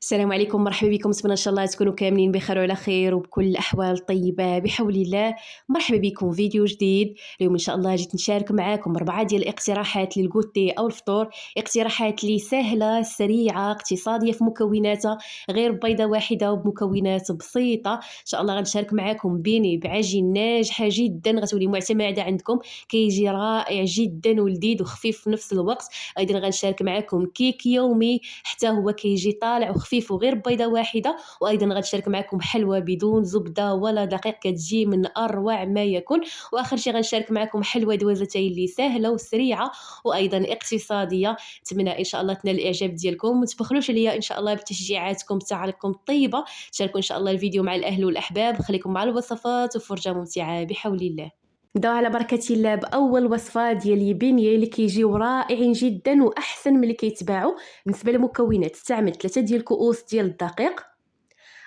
السلام عليكم، مرحبا بكم. نتمنى ان شاء الله تكونوا كاملين بخير وعلى خير وبكل الاحوال طيبه بحول الله. مرحبا بكم فيديو جديد. اليوم ان شاء الله جيت نشارك معكم 4 ديال الاقتراحات للغوتي او الفطور، اقتراحات لي سهله سريعه اقتصاديه في مكوناتها، غير بيضه واحده وبمكونات بسيطه. ان شاء الله غنشارك معكم بيني بعجين ناجحه جدا غتولي معتمده عندكم، كيجي رائع جدا ولذيذ وخفيف في نفس الوقت. ايضا غنشارك معكم كيك يومي حتى هو كيجي طالع وخفيف وغير بيضه واحده. وايضا غنشارك معكم حلوه بدون زبده ولا دقيق كتجي من اروع ما يكون. واخر شيء غنشارك معكم حلوه دوازتين اللي سهله وسريعه وايضا اقتصاديه. نتمنى ان شاء الله تنال الاعجاب ديالكم، ما تبخلوش عليا ان شاء الله بتشجيعاتكم تعليقكم الطيبه. تشاركوا ان شاء الله الفيديو مع الاهل والاحباب. خليكم مع الوصفات وفرجه ممتعه بحول الله. نبداو على بركه الله باول وصفه ديال البينيه اللي كيجيو رائعين جدا واحسن من اللي كيتباعوا. بالنسبه للمكونات استعملت 3 ديال الكؤوس ديال الدقيق،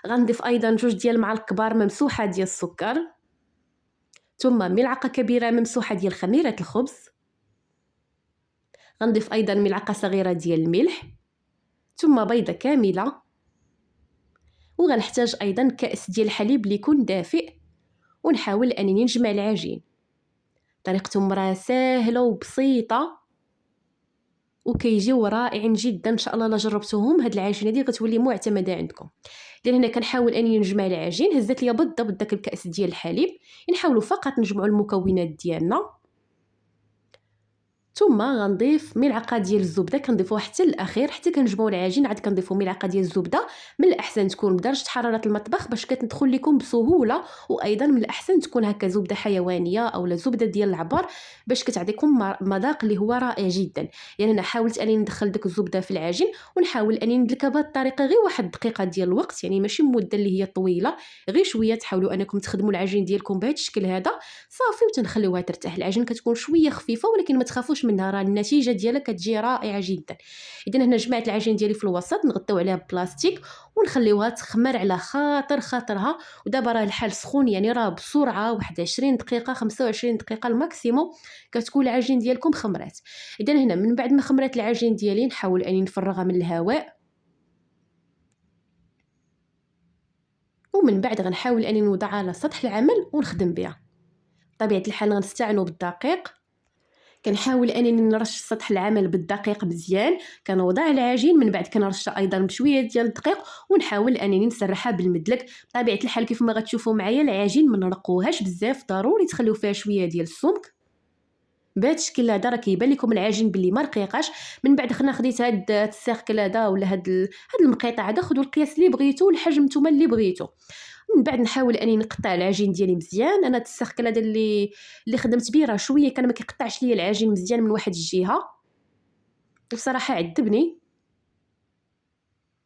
غنضيف ايضا 2 ديال المعالق كبار ممسوحه ديال السكر، ثم ملعقه كبيره ممسوحه ديال خميره الخبز، غنضيف ايضا ملعقه صغيره ديال الملح، ثم بيضه كامله، وغنحتاج ايضا كأس ديال الحليب اللي يكون دافئ. ونحاول انني نجمع العجين. طريقتهم راه سهله وبسيطه وكيجيو رائعين جدا. ان شاء الله لا جربتوهم هاد العجينه دي غتولي معتمده عندكم. لان هنا كنحاول اني نجمع العجين، هزت ليا بالضبط داك الكاس ديال الحليب. نحاولوا فقط نجمعوا المكونات ديالنا، ثم غنضيف ملعقه ديال الزبده، كنضيفوها حتى الاخير حتى كنجمعوا العجين. عاد كنضيفوا ملعقه ديال الزبده، من الاحسن تكون بدرجه حراره المطبخ باش كتدخل لكم بسهوله، وايضا من الاحسن تكون هكا زبده حيوانيه اولا زبده ديال العبر باش كتعطيكم مذاق اللي هو رائع جدا. يعني انا حاولت اني ندخل ديك الزبده في العجين ونحاول اني ندلكها بهذه الطريقه غير واحد دقيقه ديال الوقت، يعني ماشي مده اللي هي طويله، غير شويه. تحاولوا انكم تخدموا العجين ديالكم بهذا الشكل هذا صافي وتنخليوها ترتاح. العجين كتكون شويه خفيفه ولكن ما تخافوش منها، راه النتيجه ديالها كتجي رائعه جدا. اذا هنا جمعت العجين ديالي في الوسط، نغطيو عليها بلاستيك ونخليوها تخمر على خاطرها. ودابا راه الحال سخون، يعني راه بسرعه واحد 20 دقيقه 25 دقيقه الماكسيموم كتكون العجين ديالكم خمرات. اذا هنا من بعد ما خمرات العجين ديالي نحاول اني نفرغها من الهواء، ومن بعد غنحاول اني نوضعها على سطح العمل ونخدم بها. بطبيعه الحال غنستعنوا بالدقيق، كنحاول انني نرش سطح العمل بالدقيق مزيان. كنوضع العجين من بعد كنرشها ايضا بشويه ديال الدقيق ونحاول انني نسرحها بالمدلك. بطبيعه الحال كيف ما غتشوفوا معايا العجين ما نرقوهاش بزاف، ضروري تخليو فيها شويه ديال السمك. بهذا الشكل هذا راه كيبان لكم العجين باللي ما رقيقاش. من بعد خديت هاد السيركل هذا ولا هاد المقيطع هذا، خذوا القياس اللي بغيتو والحجم نتوما اللي بغيتو. من بعد نحاول اني نقطع العجين ديالي مزيان. انا السيركل هذا اللي خدمت به راه شويه كان ما كيقطعش ليا العجين مزيان من واحد الجهه، بصراحه عذبني.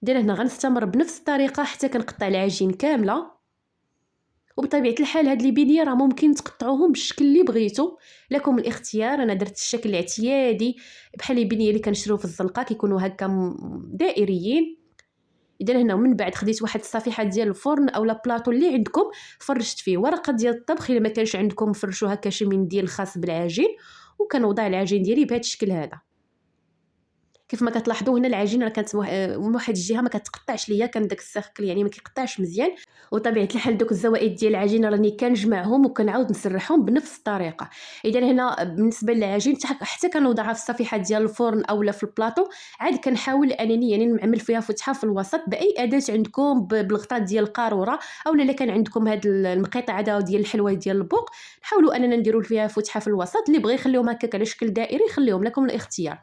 هنا غنستمر بنفس الطريقه حتى كنقطع العجين كامله. وبطبيعه الحال هاد لي بينيه راه ممكن تقطعوهم بالشكل اللي بغيتو، لكم الاختيار. انا درت الشكل الاعتيادي بحال البينيه اللي كنشريو في الزنقه، كيكونوا هكا دائريين. اذا هنا من بعد خديت واحد الصفيحه ديال الفرن اولا بلاطو اللي عندكم، فرشت فيه ورقه ديال الطبخ. الا ما كانش عندكم فرشوا هكا شي منديل خاص بالعجين، وكنوضع العجين ديالي بهذا الشكل هذا. كيف ما كتلاحظوا هنا العجينه راه كانت من واحد الجهه ما كتقطعش ليا، كان داك السيركل يعني ما كيقطعش مزيان. وطبيعه الحال دوك الزوائد ديال العجينه راني كنجمعهم وكنعاود نسرحهم بنفس الطريقه. اذا هنا بالنسبه للعجين حتى كنوضعها في الصفيحه ديال الفرن اولا في البلاطو، عاد كنحاول انني يعني نعمل فيها فتحه في الوسط باي اداه عندكم، بالغطاء ديال القاروره اولا الا كان عندكم هذا المقيطع هذا ديال الحلوه ديال البوق، حاولوا اننا نديروا فيها فتحه في الوسط. اللي بغى يخليهم هكاك على شكل دائري خليهم، لكم الاختيار.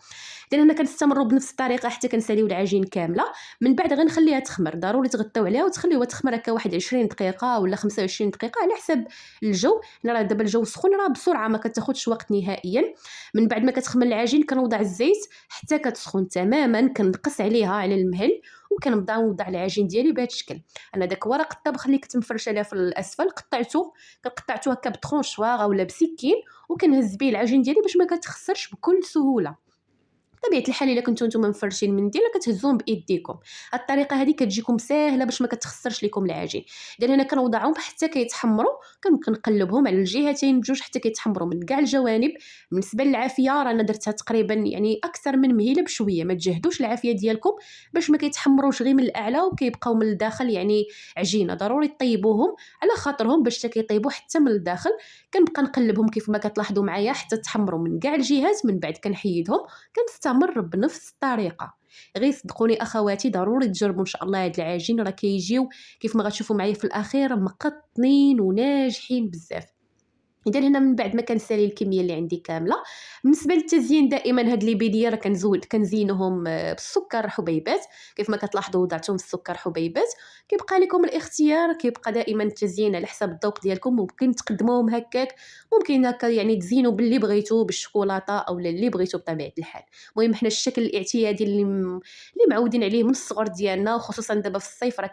اذا هنا كنستمروا بنفس الطريقه حتى كنساليو العجين كامله. من بعد غنخليها تخمر، ضروري تغطيو عليها وتخليوها تخمر هكا واحد 20 دقيقه ولا 25 دقيقه على حسب الجو. هنا راه دابا الجو سخون، راه بسرعه ما كتاخذش وقت نهائيا. من بعد ما كتخمر العجين كنوضع الزيت حتى كتسخن تماما، كنقص عليها على المهل وكنبدا نوضع العجين ديالي بهذا الشكل. انا داك ورق الطبخ اللي كنت مفرشه عليه في الاسفل قطعته هكا بطرونشواغ اولا بسكين، وكنهز به العجين ديالي باش ما كتخسرش بكل سهوله. بطبيعه الحال الا كنتو نتوما مفرشين المنديل كتهزوهم بايديكم. هاد الطريقه هذه كتجيكم ساهله باش ما كتخسرش لكم العجين. اذا هنا كنوضعهم حتى كيتحمروا، كنقلبهم على الجهتين بجوج حتى كيتحمروا من كاع الجوانب. بالنسبه للعافيه رانا درتها تقريبا يعني اكثر من مهيله بشويه، ما تجهدوش العافيه ديالكم باش ما كيتحمروش غير من الاعلى وكيبقاو من الداخل يعني عجينه. ضروري طيبوهم على خاطرهم باش كيطيبوا حتى من الداخل. كنبقى نقلبهم كيف ما كتلاحظوا معايا حتى تحمروا من كاع الجهات، من بعد كنحيدهم. كنستمر بنفس الطريقه. غير صدقوني اخواتي ضروري تجربوا ان شاء الله هاد العجين، راه كيجيو كيف ما غتشوفوا معايا في الاخير مقطنين وناجحين بزاف. اذا هنا من بعد ما كنسالي الكميه اللي عندي كامله. بالنسبه للتزيين دائما هاد لي بيديه راه كنزينهم بالسكر حبيبات. كيف ما كتلاحظوا وضعتهم السكر حبيبات. كيبقى لكم الاختيار، كيبقى دائما التزيين على حسب الذوق ديالكم. ممكن تقدموهم هكاك، ممكن هكا يعني تزينوا باللي بغيتو بالشوكولاته او اللي بغيتو بطبيعه الحال. المهم حنا الشكل الاعتيادي اللي معودين عليه من الصغر ديالنا، وخصوصا دابا في الصيف راه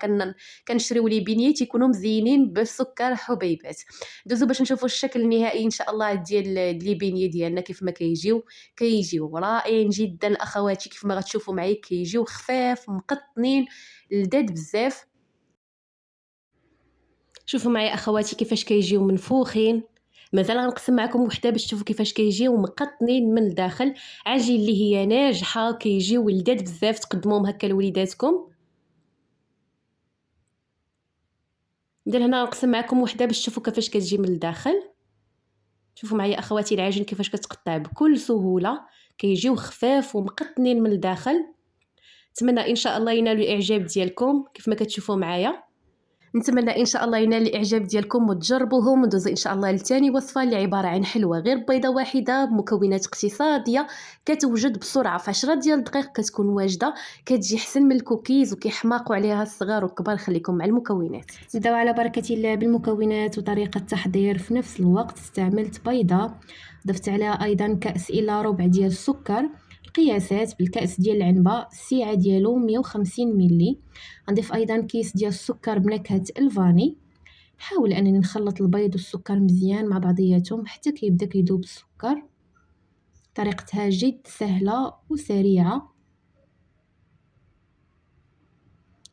كنشريو لي بينيه تيكونوا مزينين بالسكر حبيبات. دوزو باش نشوفوا الشكل النهائي ان شاء الله ديال لي بينيه ديالنا كيف ما كيجيو رائعين جدا اخواتي. كيف ما غتشوفوا معايا كيجيو خفاف مقطنين لذاذ بزاف. شوفوا معايا اخواتي كيفاش كيجيو منفوخين. مازال غنقسم معكم وحده باش تشوفوا كيفاش كيجيو مقطنين من الداخل. عجين اللي هي ناجحه كيجيو لذاذ بزاف. تقدموهم هكا لوليداتكم. ندير هنا نقسم معكم وحده باش تشوفوا كيفاش كتجي من الداخل. شوفوا معايا اخواتي العجين كيفاش كتقطع بكل سهوله. كيجيو خفاف ومقطنين من الداخل. نتمنى ان شاء الله ينالوا الاعجاب ديالكم كيف ما كتشوفوا معايا. نتمنى ان شاء الله ينال الاعجاب ديالكم وتجربوهم. وندوزو ان شاء الله لثاني وصفه اللي عباره عن حلوه غير بيضه واحده بمكونات اقتصاديه، كتوجد بسرعه في 10 ديال الدقائق، كتكون واجده، كتجي حسن من الكوكيز وكيحماقوا عليها الصغار والكبار. خليكم مع المكونات. نبداو على بركه الله بالمكونات وطريقه التحضير. في نفس الوقت استعملت بيضه، ضفت عليها ايضا كاس الى ربع ديال السكر. القياسات: بالكاس ديال العنبه السعه ديالو 150 ملي. غنضيف ايضا كيس ديال السكر بنكهه الفاني. نحاول انني نخلط البيض والسكر مزيان مع بعضياتهم حتى كيبدا كيذوب السكر. طريقتها جد سهله وسريعه.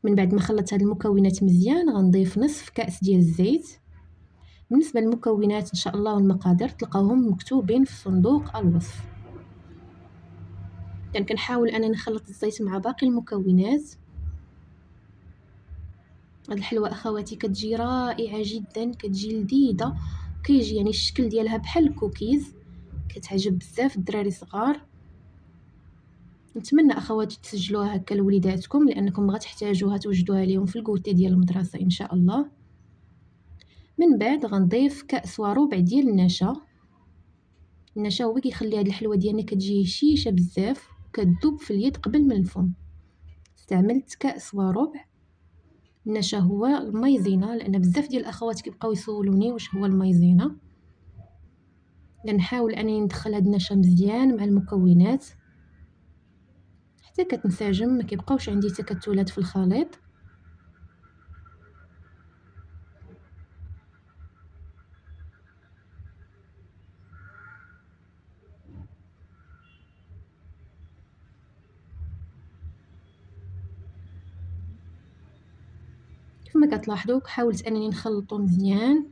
من بعد ما خلطت هاد المكونات مزيان غنضيف نصف كاس ديال الزيت. بالنسبه للمكونات ان شاء الله والمقادير تلقاوهم مكتوبين في صندوق الوصف. كنحاول انني نخلط الزيت مع باقي المكونات. هاد الحلوه اخواتي كتجي رائعه جدا، كتجي لذيذه، كيجي يعني الشكل ديالها بحال الكوكيز. كتعجب بزاف الدراري صغار. نتمنى اخواتي تسجلوها هكا لوليداتكم لانكم غتحتاجوها توجدوها ليهم في الكوتي ديال المدرسه ان شاء الله. من بعد غنضيف كاس وربع ديال النشا. النشا هو كيخلي هاد الحلوه ديالنا كتجي هشيشه بزاف، كتذوب في اليد قبل من الفم. استعملت كاس وربع. النشا هو المايزينا، لان بزاف ديال الاخوات كيبقاو يسولوني واش هو المايزينا. نحاول انني ندخل هاد النشا مزيان مع المكونات حتى كتنسجم، ما كيبقاوش عندي تكتلات في الخليط. كما كتلاحظوا حاولت انني نخلطو مزيان.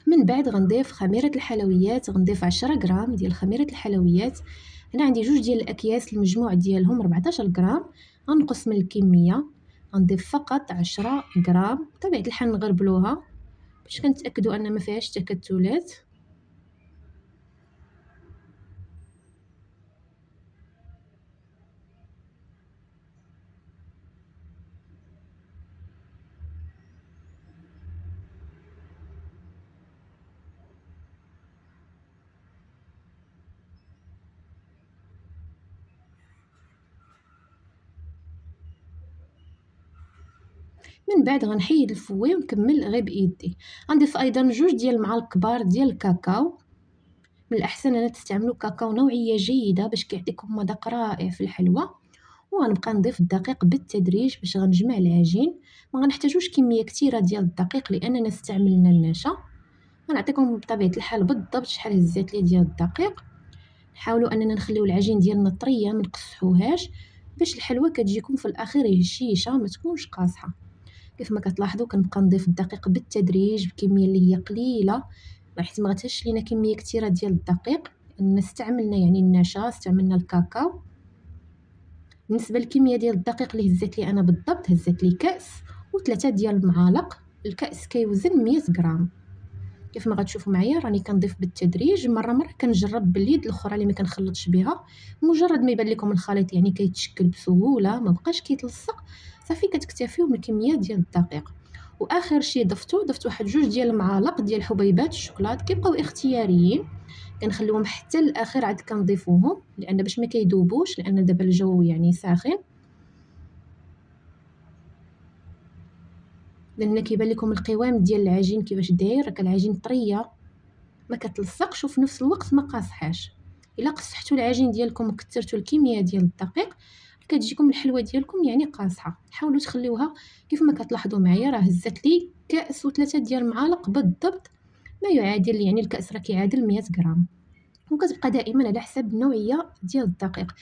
من بعد غنضيف خميره الحلويات. غنضيف 10 غرام ديال خميره الحلويات. هنا عندي جوج ديال الاكياس، المجموع ديالهم 14 غرام. غنقص من الكميه، غنضيف فقط 10 غرام. بطبيعه الحال نغربلوها باش كنتاكدوا ان ما فيهاش تكتلات. من بعد غنحيد الفوي ونكمل غير بايدي. غنضيف ايضا جوج ديال المعالق كبار ديال الكاكاو. من الاحسن ان تستعملوا كاكاو نوعيه جيده باش كيعطيكم مذاق رائع في الحلوه. وغنبقى نضيف الدقيق بالتدريج باش غنجمع العجين. ما غنحتاجوش كميه كثيره ديال الدقيق لاننا استعملنا النشا. غنعطيكم بطبيعه الحال بالضبط شحال هزات لي ديال الدقيق. نحاولوا اننا نخليو العجين ديالنا طريه ما نقصحوهاش باش الحلوى كتجيكم في الاخير هشيشه ما تكونش قاصحه. كيف ما كتلاحظوا كنبقى نضيف الدقيق بالتدريج بكميه اللي هي قليله، حيت ما غتهش لينا كميه كثيره ديال الدقيق لان استعملنا يعني النشا، استعملنا الكاكاو. بالنسبه للكميه ديال الدقيق اللي هزت لي انا بالضبط، هزت لي كاس و3 ديال المعالق. الكاس كيوزن 100 غرام. كيف ما غتشوفوا معايا راني كنضيف بالتدريج، مره كنجرب باليد الاخرى اللي ما كنخلطش بها. مجرد ما يبان لكم الخليط يعني كيتشكل بسهوله ما بقاش كيتلصق، صافي كتكتفيو من الكميه ديال الدقيق. واخر شيء ضفت واحد 2 ديال المعالق ديال حبيبات الشوكولات، كيبقاو اختياريين، كنخليهم حتى الاخر عاد كنضيفوهم لان باش ما كيذوبوش، لان دابا الجو يعني ساخن. لان كيبان لكم القوام ديال العجين كيفاش داير، راك العجين طريه ما كتلصقش وفي نفس الوقت ما قاصحاش. الا قصحتوا العجين ديالكم وكثرتوا الكميه ديال الدقيق كتجيكم الحلوه ديالكم يعني قاصحه. حاولوا تخليوها كيف ما كتلاحظوا معايا، راه هزت لي كاس و3 ديال المعالق بالضبط، ما يعادل يعني الكاس راه كيعادل 100 غرام. وكتبقى دائما على حسب النوعيه ديال الدقيق.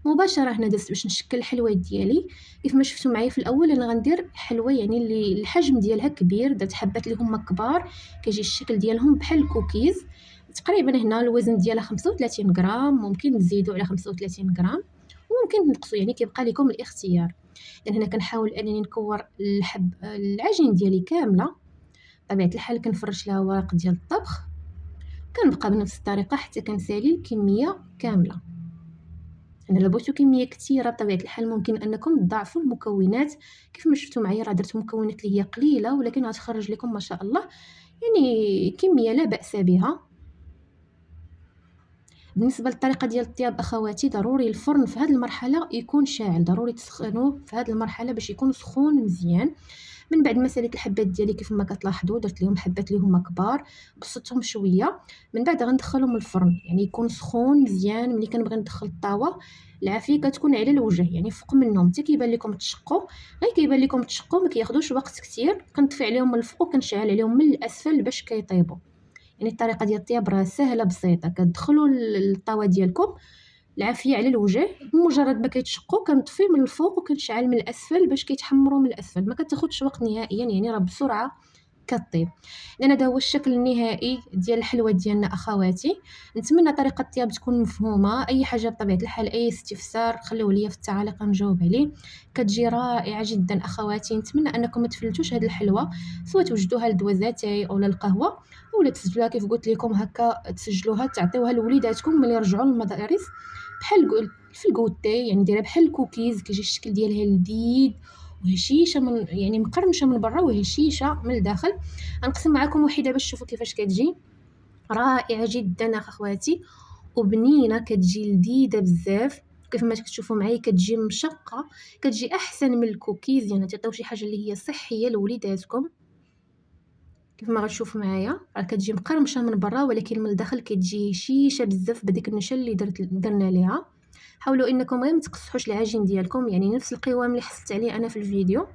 مباشره هنا دزت باش نشكل الحلويات ديالي. كيف ما شفتوا معايا في الاول انا غندير حلوه يعني اللي الحجم ديالها كبير، درت حبات اللي هما كبار كيجي الشكل ديالهم بحال الكوكيز. تقريبا هنا الوزن ديالها 35 غرام، ممكن نزيدوا على 35 غرام وممكن نقصوا، يعني كيبقى لكم الاختيار. لان هنا كنحاول انني نكور العجين ديالي كامله. بطبيعه الحال كنفرش لها ورق ديال الطبخ، كنبقى بنفس الطريقه حتى كنسالي الكميه كامله. انا الا بغيتو كميه كثيره بطبيعه الحال ممكن انكم تضاعفوا المكونات. كيف ما شفتوا معايا راه درت مكونات اللي هي قليله ولكن غتخرج لكم ما شاء الله يعني كميه لا باس بها. بالنسبه للطريقه ديال الطياب اخواتي، ضروري الفرن في هذه المرحله يكون شاعل، ضروري تسخنوه في هذه المرحله باش يكون سخون مزيان. من بعد ما ساليت الحبات ديالي كيف ما كتلاحظوا درت لهم حبات اللي هما كبار، قصتهم شويه. من بعد غندخلهم الفرن يعني يكون سخون مزيان. ملي كنبغي ندخل الطاوه العافيه كتكون على الوجه يعني فوق منهم حتى كيبان لكم تشقوا. غير كيبان لكم تشقوا ما كياخذوش وقت كثير، كنطفي عليهم من الفوق وكنشعل عليهم من الاسفل باش كيطيبوا. يعني الطريقه ديال الطياب راه سهله بسيطه. كتدخلوا الطاوه ديالكم العافيه على الوجه، بمجرد ما كيتشقوا كنطفي من الفوق وكنشعل من الاسفل باش كيتحمروا من الاسفل. ما كتاخذش وقت نهائيا، يعني راه بسرعه كطيب. لان هذا هو الشكل النهائي ديال الحلوه ديالنا اخواتي. نتمنى طريقه الطياب تكون مفهومه. اي حاجه بطبيعه الحال اي استفسار خلوه لي في التعاليق نجاوب عليه. كتجي رائعه جدا اخواتي. نتمنى انكم ما تفلتوش هذه الحلوه، سواء توجدوها للدوازاتاي او للقهوه اولا تسجلوها كيف قلت لكم هكا، تسجلوها تعطيوها لوليداتكم ملي يرجعوا للمدارس بحال في الكوتي، يعني دايره بحال الكوكيز. كيجي الشكل ديالها لذيذ وهشيشه من يعني مقرمشه من برا وهشيشه من الداخل. غنقسم معكم وحده باش تشوفوا كيفاش كتجي. رائعه جدا اخواتي وبنينه، كتجي لذيذه بزاف. كيف ما كتشوفوا معايا كتجي مشقه، كتجي احسن من الكوكيز. يعني تعطيو شي حاجه اللي هي صحيه لوليداتكم. كيف ما غتشوفوا معايا راه كتجي مقرمشه من برا ولكن من الداخل كتجي هشيشه بزاف بديك النشا اللي درنا ليها. حاولوا انكم غير ما تقصحوش العجين ديالكم، يعني نفس القوام اللي حسيت عليه انا في الفيديو.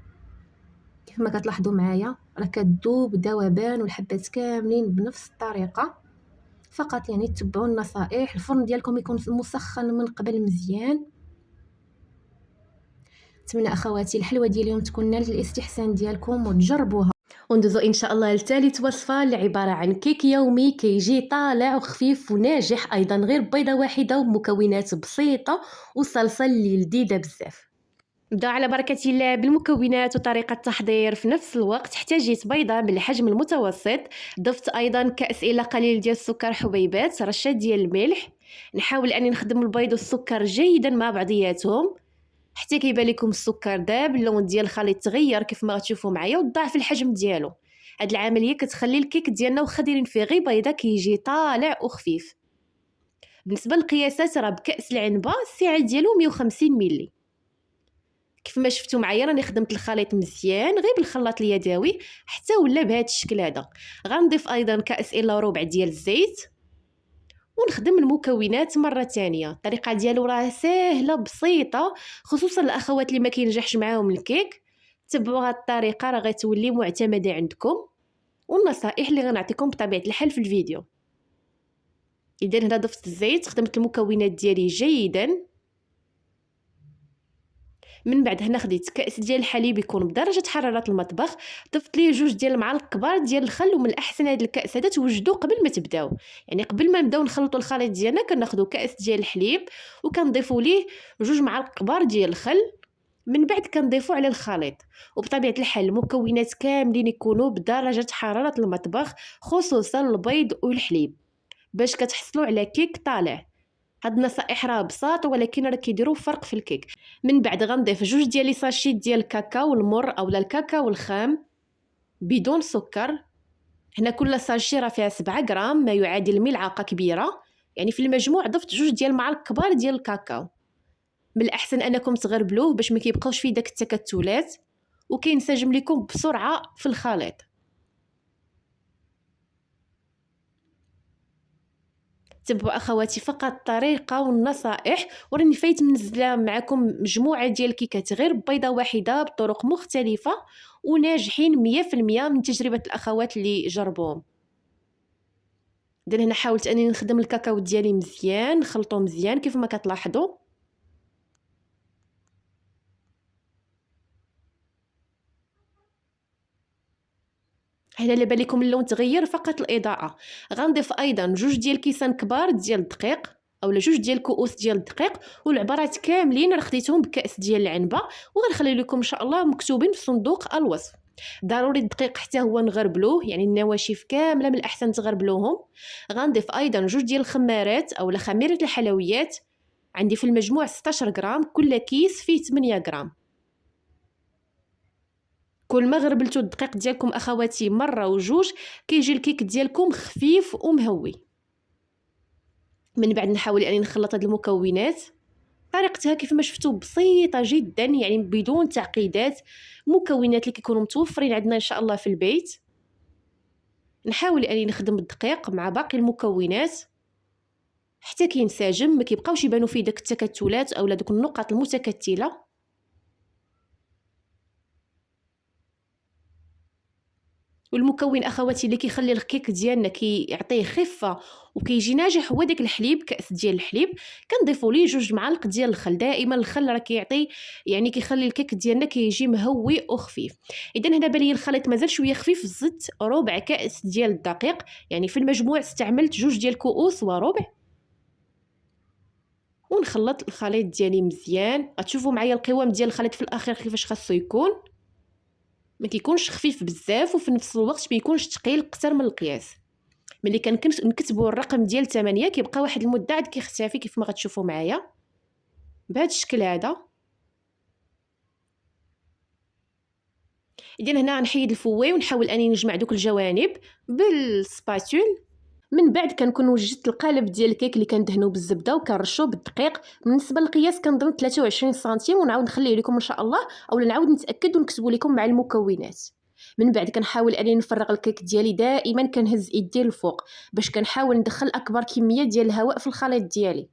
كيف ما كتلاحظوا معايا راه كتذوب ذوبان والحبات كاملين بنفس الطريقه. فقط يعني تتبعوا النصائح. الفرن ديالكم يكون مسخن من قبل مزيان. نتمنى اخواتي الحلوه ديال اليوم تكون نالت الاستحسان ديالكم وتجربوها. وندوزو ان شاء الله لثالث وصفه اللي عباره عن كيك يومي كيجي طالع وخفيف وناجح ايضا، غير بيضه واحده ومكونات بسيطه وصلصه اللي لذيذه بزاف. نبدا على بركه الله بالمكونات وطريقه التحضير في نفس الوقت. احتاجيت بيضه بالحجم المتوسط، ضفت ايضا كاس الى قليل ديال السكر حبيبات، رشه ديال الملح. نحاول اني نخدم البيض والسكر جيدا مع بعضياتهم حتى كيبان لكم السكر داب، اللون ديال الخليط تغير كيف ما غتشوفوا معايا وضاعف الحجم ديالو. هاد العمليه كتخلي الكيك ديالنا واخا دايرين فيه غير بيضه كيجي طالع وخفيف. بالنسبه للقياسات راه بكاس العنبه السعه ديالو 150 ملي. كيف ما شفتوا معايا راني خدمت الخليط مزيان غير بالخلاط اليدوي حتى ولا بهذا الشكل هذا. غنضيف ايضا كاس الا ربع ديال الزيت ونخدم المكونات مره ثانيه. الطريقه ديالو راه سهله بسيطه، خصوصا الاخوات اللي ما كينجحش معاهم الكيك. تبعوا هذه الطريقه راه غتولي معتمده عندكم والنصائح اللي غنعطيكم بطبيعه الحال في الفيديو. اذا هنا ضفت الزيت، خدمت المكونات ديالي جيدا. من بعد هنا خديت كاس ديال الحليب يكون بدرجه حراره المطبخ، ضفت ليه 2 ديال المعالق كبار ديال الخل. ومن الاحسن هذا الكاس هذا توجدوه قبل ما تبداو، يعني قبل ما نبداو نخلطوا الخليط ديالنا كناخذوا كاس ديال الحليب وكنضيفوا ليه 2 معالق كبار ديال الخل. من بعد كنضيفوا على الخليط. وبطبيعه الحال المكونات كاملين يكونوا بدرجه حراره المطبخ، خصوصا البيض والحليب، باش كتحصلوا على كيك طالع. هاد النصائح راه بساط، ولكن راه كيديروا فرق في الكيك. من بعد غنضيف 2 ديال لي ساشيت ديال الكاكاو المر اولا الكاكاو الخام بدون سكر. هنا كل ساشي راه فيها 7 غرام، ما يعادل ملعقه كبيره. يعني في المجموع ضفت 2 ديال المعالق كبار ديال الكاكاو. من الاحسن انكم تغربلوه باش ما كيبقاوش فيه داك التكتلات وكينسجم لكم بسرعه في الخليط. تبعوا اخواتي فقط الطريقه والنصائح، وراني فايت منزله معكم مجموعه ديال الكيكات غير بيضه واحده بطرق مختلفه وناجحين 100% من تجربه الاخوات اللي جربوهم. هنا حاولت اني نخدم الكاكاو ديالي مزيان، نخلطو مزيان كيف ما كتلاحظوا. هنا على بالكم اللون تغير، فقط الاضاءه. غنضيف ايضا 2 ديال كيسان كبار ديال الدقيق اولا 2 ديال كؤوس ديال الدقيق، والعبارات كاملين راه خديتهم بكاس ديال العنبه، وغنخلي لكم ان شاء الله مكتوبين في صندوق الوصف. ضروري الدقيق حتى هو نغربلوه، يعني النواشف كامله من الاحسن تغربلوهم. غنضيف ايضا 2 ديال الخمارات اولا خميره الحلويات، عندي في المجموع 16 غرام، كل كيس فيه 8 غرام. كل ما غربلتوا الدقيق ديالكم اخواتي مره وجوج كيجي الكيك ديالكم خفيف ومهوي. من بعد نحاول اني نخلط هاد المكونات. طريقتها كيف ما شفتوا بسيطه جدا، يعني بدون تعقيدات، مكونات اللي كيكونوا متوفرين عندنا ان شاء الله في البيت. نحاول اني نخدم الدقيق مع باقي المكونات حتى كينسجم، ما كيبقاوش يبانوا فيه داك التكتلات اولا دوك النقط المتكتله. والمكون اخواتي اللي كيخلي الكيك ديالنا كيعطيه خفه وكيجي ناجح هو داك الحليب، كاس ديال الحليب. كنضيفوا ليه 2 معالق ديال الخل. دائما الخل راه كيعطي، يعني كيخلي الكيك ديالنا كيجي مهوي وخفيف. اذا هنا بان لي الخليط مازال شويه خفيف، زدت ربع كاس ديال الدقيق، يعني في المجموع استعملت 2 ديال كؤوس وربع. ونخلط الخليط ديالي مزيان. غتشوفوا معايا القوام ديال الخليط في الاخير كيفاش خاصو يكون، ما كيكونش خفيف بزاف وفي نفس الوقت ما يكونش ثقيل اكثر من القياس. ملي كنكتبوا الرقم ديال 8 كيبقى واحد المده عاد كيختفي كيف ما غتشوفوا معايا بهذا الشكل هذا. اذا هنا غنحيد الفوي ونحاول اني نجمع دوك الجوانب بالسباتول. من بعد كنكون وجدت القالب ديال الكيك اللي كندهنوا بالزبده وكنرشوه بالدقيق. بالنسبه للقياس كنظن 23 سنتيم، ونعاود نخليه لكم ان شاء الله، اولا نعاود نتاكد ونكتبوا لكم مع المكونات. من بعد كنحاول اني نفرغ الكيك ديالي، دائما كنهز ايدي الفوق باش كنحاول ندخل اكبر كميه ديال الهواء في الخليط ديالي.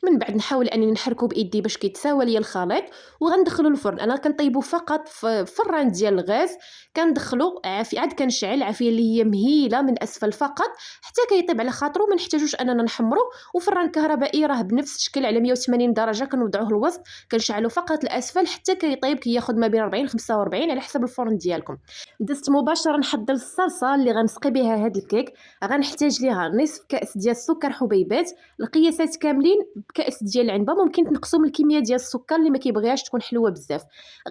من بعد نحاول انني نحركو بايدي باش كيتساوى ليا الخليط، وغندخلو الفرن. انا كنطيبو فقط في فران ديال الغاز، كندخلو عافيه، عاد كنشعل عافيه اللي هي مهيله من اسفل فقط حتى كيطيب على خاطرو، ما نحتاجوش اننا نحمرو. وفران كهربائي راه بنفس الشكل على 180 درجه، كنوضعوه الوسط، كنشعلو فقط الاسفل حتى كيطيب، كياخذ ما بين 40 45 على حسب الفرن ديالكم. دزت مباشره نحضر الصلصه اللي غنسقي بها هاد الكيك. غنحتاج ليها نصف كاس ديال السكر حبيبات، القياسات كاملين كاس ديال العنبه، ممكن تنقصوا من الكميه ديال السكر اللي ما كيبغيهاش تكون حلوه بزاف.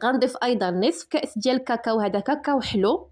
غنضيف ايضا نصف كاس ديال الكاكاو، هذا كاكاو حلو،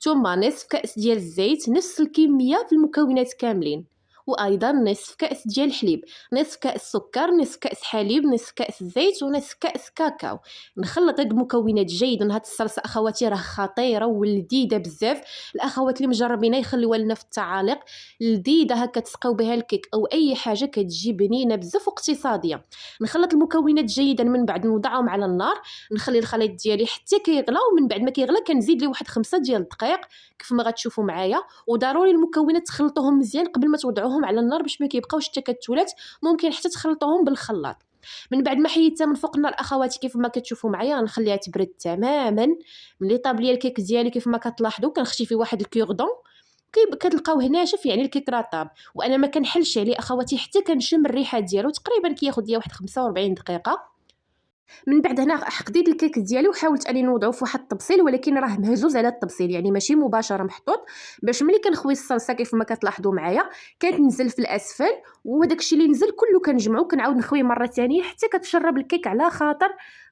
ثم نصف كاس ديال الزيت، نفس الكميه في المكونات كاملين، وايضا نصف كاس ديال الحليب، نصف كاس سكر، نصف كاس حليب، نصف كاس زيت، ونصف كاس كاكاو. نخلط هاد المكونات جيدا. هاد الصلصه اخواتي راه خطيره ولذيذه بزاف. الاخوات اللي مجربينها يخليوها لنا في التعاليق. لذيذه هكا تسقاو بها الكيك او اي حاجه، كتجي بنينه بزاف واقتصاديه. نخلط المكونات جيدا، من بعد نوضعهم على النار، نخلي الخليط ديالي حتى كيغلى. ومن بعد ما كيغلى كنزيد ليه واحد 5 ديال الدقائق كيف ما غتشوفوا معايا. وضروري المكونات تخلطوهم مزيان قبل ما توضعوهم على النار باش ما كيبقاوش التكتلات، ممكن حتى تخلطوهم بالخلاط. من بعد ما حيدتها من فوق النار اخواتي كيف ما كتشوفوا معايا غنخليها تبرد تماما. ملي طاب ليا الكيك ديالي كيف ما كتلاحظوا كنخشي فيه واحد الكوردون كتلقاوه ناشف، يعني الكيك راه طاب. وانا ما كنحلش عليه اخواتي حتى كنشم الريحه ديالو، تقريبا كياخذ ليا واحد 45 دقيقه. من بعد هنا حقديت الكيك ديالي وحاولت اني نوضعو في واحد الطبسيل، ولكن راه مهزوز على الطبسيل يعني ماشي مباشره محطوط، باش ملي كنخوي الصلصه كيف ما كتلاحظوا معايا كتنزل في الاسفل، وداك الشيء اللي نزل كله كنجمعو كنعاود نخويه مره ثانيه حتى كتشرب الكيك على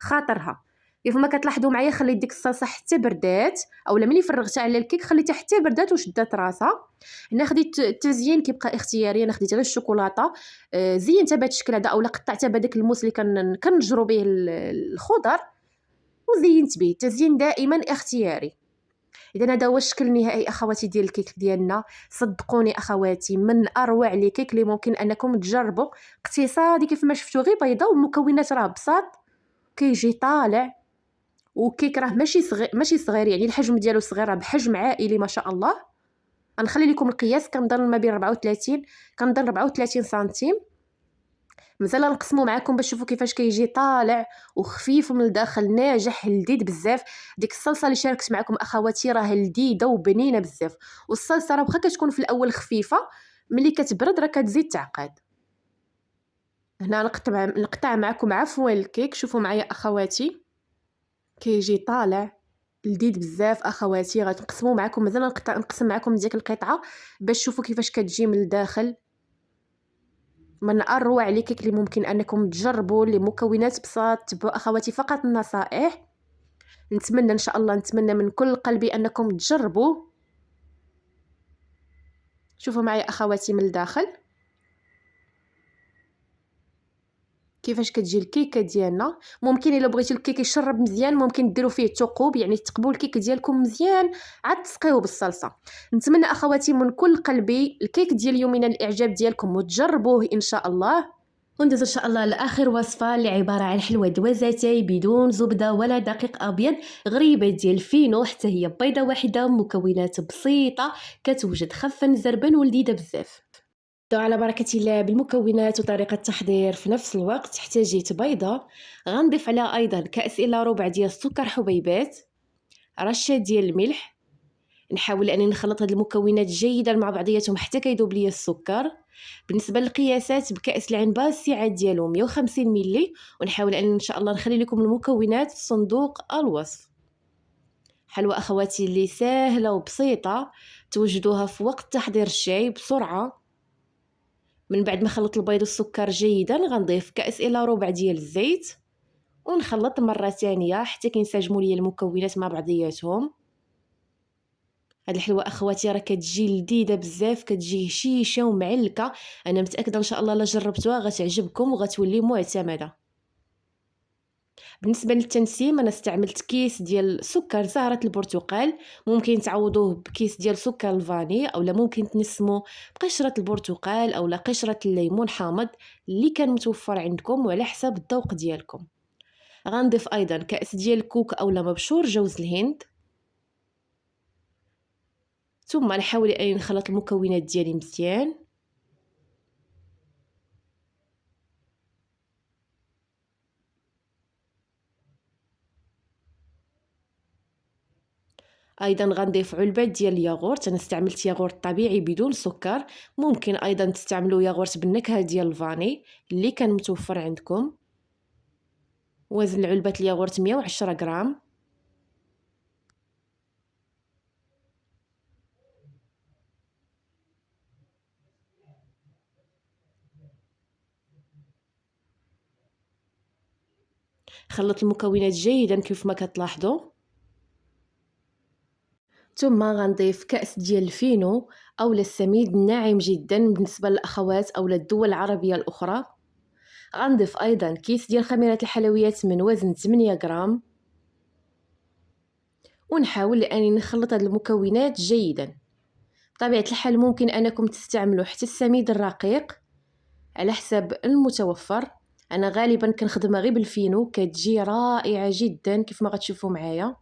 خاطرها. كيف ما كتلاحظوا معايا خليت ديك الصلصه حتى بردات، اولا ملي فرغتها على الكيك خليتها حتى بردات وشدات راسها. هنا خديت التزيين كيبقى اختياري، انا خديت غير الشوكولاته، زينتها بهذا الشكل هذا، اولا قطعتها بهذاك الموس اللي كنجرو به الخضر وزينت به. التزيين دائما اختياري. اذا هذا هو الشكل النهائي اخواتي ديال الكيك ديالنا. صدقوني اخواتي من اروع لي كيك اللي ممكن انكم تجربوا، اقتصادي كيف ما شفتوا، غير بيضه والمكونات راه بساط، كيجي طالع. وكيك راه ماشي صغير يعني الحجم ديالو صغير، راه بحجم عائلي ما شاء الله. غنخلي لكم القياس، كنظن ما بين 34 كنظن 34 سنتيم. مازال نقسمو معكم باش تشوفوا كيفاش كيجي طالع وخفيف من الداخل، ناجح لذيذ بزاف. ديك الصلصه اللي شاركت معكم اخواتي راه لذيذه وبنينه بزاف، والصلصه راه واخا كتكون في الاول خفيفه ملي كتبرد راه كتزيد تعقد. هنا نقطع معكم عفوا الكيك، شوفوا معايا اخواتي كيجي طالع لذيذ بزاف اخواتي. غنقسمو معكم، مازال نقسم معكم ديك القطعه باش تشوفوا كيفاش كتجي من الداخل. من اروع لي كيك اللي ممكن انكم تجربوا، لمكونات بساط. تبعوا اخواتي فقط النصائح. نتمنى ان شاء الله، نتمنى من كل قلبي انكم تجربوا. شوفوا معي اخواتي من الداخل كيفاش كتجي الكيكه ديالنا. ممكن الا بغيتوا الكيك يشرب مزيان ممكن ديروا فيه ثقوب، يعني تقبوا الكيك ديالكم مزيان عاد تسقيوه بالصلصه. نتمنى اخواتي من كل قلبي الكيك ديال اليوم ينال الاعجاب ديالكم وتجربوه ان شاء الله. وندوز ان شاء الله لاخر وصفه اللي عباره عن حلوه دوازاتي بدون زبده ولا دقيق ابيض، غريبه ديال فينو، حتى هي بيضه واحده، مكونات بسيطه كتوجد خفا زربا ولذيذه بزاف. على بركة الله بالمكونات وطريقة التحضير في نفس الوقت. احتاجيت بيضة، غنضيف عليها أيضا كأس إلا ربع ديال السكر حبيبات، رشة ديال الملح. نحاول أني نخلط هاد المكونات جيدا مع بعضياتهم حتى كيذوب ليا السكر. بالنسبة للقياسات، بكأس العنبة السعة ديالو 150 ملي، ونحاول أن إن شاء الله نخلي لكم المكونات في صندوق الوصف. حلوة أخواتي اللي سهلة وبسيطة، توجدوها في وقت تحضير الشاي بسرعة. من بعد ما خلط البيض والسكر جيدا غنضيف كأس إلا ربع ديال الزيت، ونخلط مرة ثانية حتى كينسجموا لي المكونات مع بعضياتهم. هاد الحلوة اخواتي راه كتجي لذيذه بزاف، كتجي هشيشه ومعلكه. انا متاكده ان شاء الله لا جربتوها غتعجبكم وغتولي معتمده. بالنسبه للتنسيم انا استعملت كيس ديال سكر زهره البرتقال، ممكن تعوضوه بكيس ديال سكر الفاني، اولا ممكن تنسمو بقشره البرتقال اولا قشره الليمون حامض اللي كان متوفر عندكم وعلى حساب الذوق ديالكم. غنضيف ايضا كاس ديال كوك اولا مبشور جوز الهند، ثم نحاول اني نخلط المكونات ديالي مزيان. ايضا غنضيف علبه ديال الياغورت، انا استعملت ياغورت طبيعي بدون سكر، ممكن ايضا تستعملوا ياغورت بالنكهه ديال الفاني اللي كان متوفر عندكم. وزن علبه الياغورت 110 غرام. خلط المكونات جيدا كيف ما كتلاحظوا. ثم غنضيف كأس ديال الفينو اولا السميد الناعم جدا بالنسبه للاخوات اولا الدول العربيه الاخرى. غنضيف ايضا كيس ديال خميره الحلويات من وزن 8 غرام، ونحاول اني نخلط هاد المكونات جيدا. بطبيعه الحال ممكن انكم تستعملوا حتى السميد الرقيق على حسب المتوفر. انا غالبا كنخدمها غير بالفينو، كتجي رائعه جدا كيف ما غتشوفوا معايا،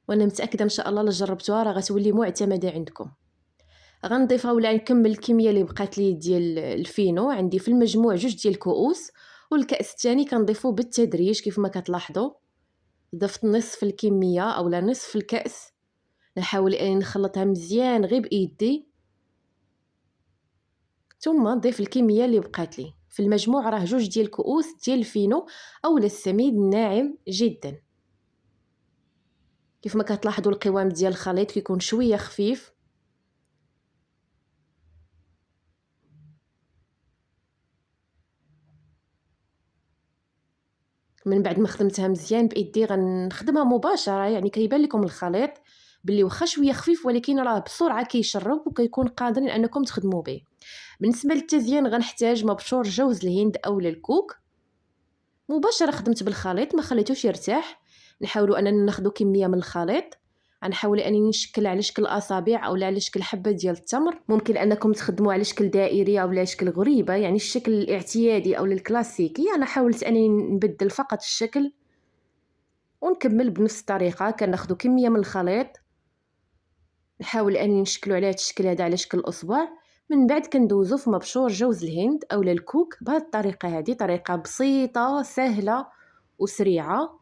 وانا متاكده ان شاء الله لا جربتوها راه غتولي معتمده عندكم. غنضيفها ولا نكمل الكميه اللي بقات لي ديال الفينو. عندي في المجموع 2 ديال الكؤوس، والكاس الثاني كنضيفو بالتدريج كيف ما كتلاحظوا. ضفت نصف الكميه اولا نصف الكاس، نحاول اني نخلطها مزيان غير بايدي، ثم نضيف الكميه اللي بقات لي. في المجموع راه 2 ديال الكؤوس ديال الفينو اولا السميد الناعم جدا. كيف ما كتلاحظوا القوام ديال الخليط كيكون شويه خفيف. من بعد ما خدمتها مزيان بايدي غنخدمها مباشره، يعني كيبان لكم الخليط باللي واخا شويه خفيف ولكن راه بسرعه كيشرب وكيكون قادرين انكم تخدموا به. بالنسبه للتزيين غنحتاج مبشور جوز الهند اولا الكوك. مباشره خدمت بالخليط ما خليتوش يرتاح. نحاولوا اننا ناخذ كميه من الخليط، غنحاول انني نشكل على شكل اصابع او على شكل حبه ديال التمر. ممكن انكم تخدموا على شكل دائري او على شكل غريبه، يعني الشكل الاعتيادي او الكلاسيكي. انا حاولت انني نبدل فقط الشكل ونكمل بنفس الطريقه. كناخذ كميه من الخليط، نحاول انني نشكلوا على هذا الشكل هذا على شكل اصبع. من بعد كندوزو في مبشور جوز الهند اولا الكوك بهذه الطريقه. هذه طريقه بسيطه سهله وسريعه،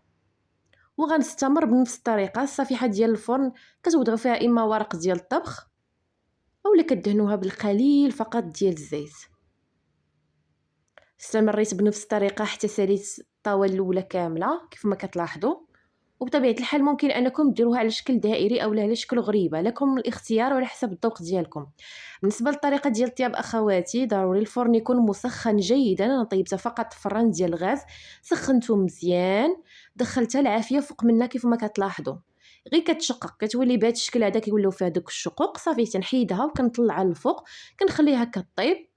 وغنستمر بنفس الطريقه. الصفيحه ديال الفرن كتوضعوا فيها اما ورق ديال الطبخ اولا كدهنوها بالقليل فقط ديال الزيت. استمريت بنفس الطريقه حتى ساليت الطاوه الاولى كامله كيف ما كتلاحظوا. وبطبيعه الحال ممكن انكم ديروها على شكل دائري او على شكل غريبه، لكم الاختيار وعلى حسب الذوق ديالكم. بالنسبه للطريقه ديال الطياب اخواتي، ضروري الفرن يكون مسخن جيدا. انا طيبتها فقط في فران ديال الغاز، سخنته مزيان، دخلتها العافيه فوق منها كيف ما كتلاحظوا. غير كتشقق كتولي بهذا الشكل هذا، كيوليو فيها دوك الشقوق. صافي تنحيدها وكنطلعها للفوق، كنخليها كطيب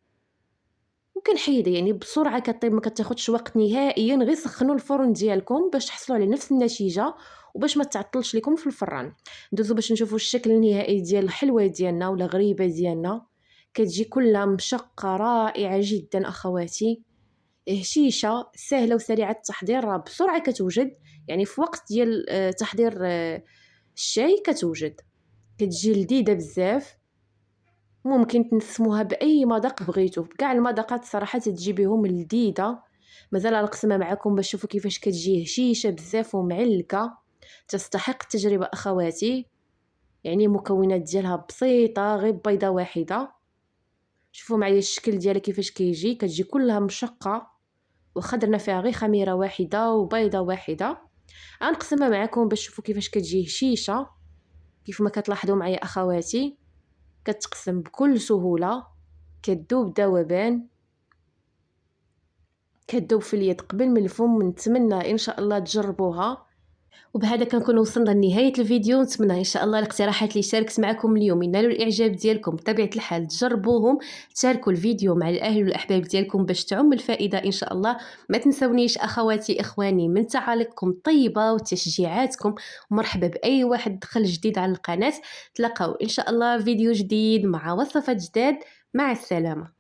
وكنحيدها يعني بسرعه كطيب. ما كتاخذش وقت نهائيا، غير سخنوا الفرن ديالكم باش تحصلوا على نفس النتيجه وباش ما تعطلش لكم في الفران. ندوزو باش نشوفوا الشكل النهائي ديال الحلوه ديالنا ولا غريبه ديالنا. كتجي كلها مشقه رائعه جدا اخواتي. هشيشه سهله وسريعه التحضير، راه بسرعه كتوجد، يعني في وقت ديال تحضير الشاي كتوجد. كتجي لذيذه بزاف. ممكن تنسموها باي مذاق بغيتو، بكاع المذاقات صراحه تجي بهم لذيذه. مازال نقسمها معكم باش تشوفوا كيفاش كتجي هشيشه بزاف ومعلكه. تستحق التجربه اخواتي. يعني المكونات ديالها بسيطه، غير بيضه واحده. شوفوا معايا الشكل ديالها كيفاش كيجي، كتجي كلها مشقه وخدرنا فيها غير خميره واحده وبيضه واحده. غنقسمها معكم باش تشوفوا كيفاش كتجي هشيشه. كيف ما كتلاحظوا معايا اخواتي، كتقسم بكل سهوله، كتذوب ذوبان، كتذوب في اليد قبل من الفم. نتمنى ان شاء الله تجربوها. وبهذا كنكون وصلنا لنهايه الفيديو. نتمنى ان شاء الله الاقتراحات اللي شاركت معكم اليوم ينالوا الاعجاب ديالكم. بطبيعه الحال تجربوهم، تشاركوا الفيديو مع الاهل والاحباب ديالكم باش تعم الفائده ان شاء الله. ما تنسونيش اخواتي اخواني من تعاليقكم الطيبه وتشجيعاتكم. مرحبا باي واحد دخل جديد على القناه. تلقاو ان شاء الله فيديو جديد مع وصفه جداد. مع السلامه.